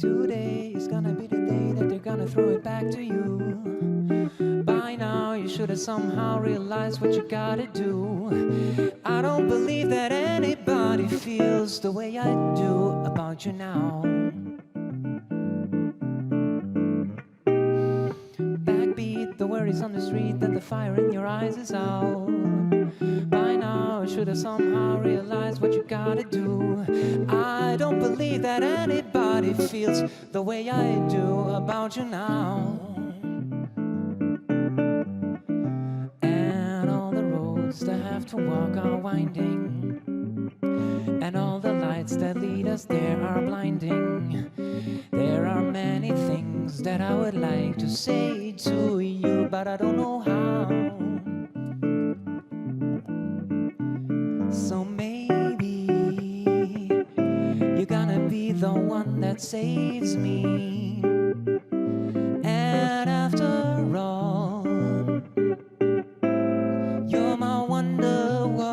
Today is gonna be the day that they're gonna throw it back to you. By now you should have somehow realized what you gotta do. I don't believe that anybody feels the way I do about you now. Backbeat, the worries on the street, that the fire in your eyes is out. By now you should have somehow realized what you gotta do. I don't believe that anybody feels the way I do about you now. And all the roads that have to walk are winding, and all the lights that lead us there are blinding. There are many things that I would like to say to you, but I don't know how. So maybe you're gonna be the one that saves me. And after all, you're my wonderwall.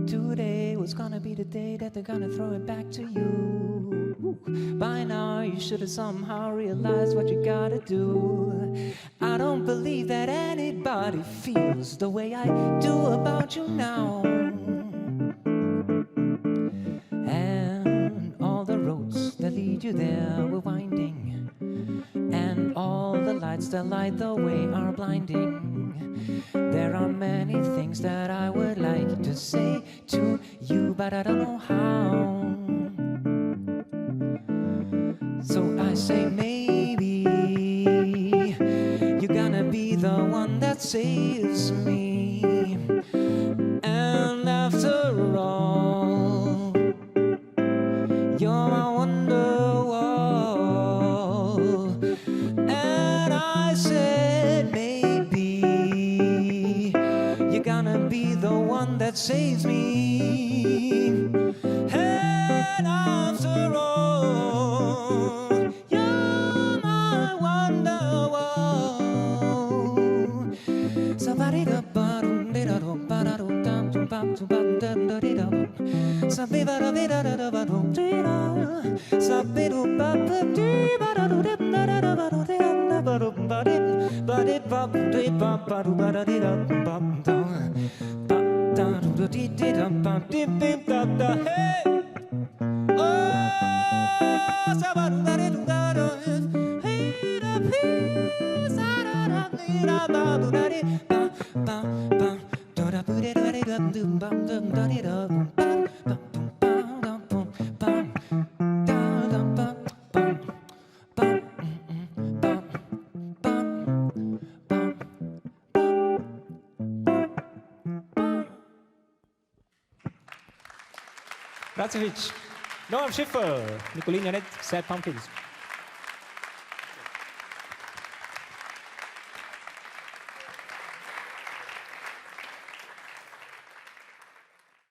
Today was gonna be the day that they're gonna throw it back to you. By now you should have somehow realized what you gotta do. I don't believe that anybody feels the way I do about you now. And all the roads that lead you there were winding, and all the lights that light the way are blinding. There are many things that I would like to say to you, but I don't know how. So I say maybe you're gonna be the one that saves me. And after all, you're my wonderwall. And I said maybe you're gonna be the one that saves me. And after all, you're my wonderwall. Somebody da ba dum da da dum ba da dum dum dum bum dum bum dum da da dum. Sabi ba da da da da ba dum da da. Sabi do ba ba di ba da do da da da ba do da ba do ba di ba di ba di ba ba do ba da di da ba da ba da do di di da ba di di da da hey. Oh, sabi do da di do da do hey da hey sa da da di da ba do da di ba ba ba do da bu di da di da dum bum dum da di da ba ba bum ba da bum bum da da ba bum bum bum bum bum. Grazie Fitch. Noam Schiffer, Nicolini Annette, Sad Pumpkins.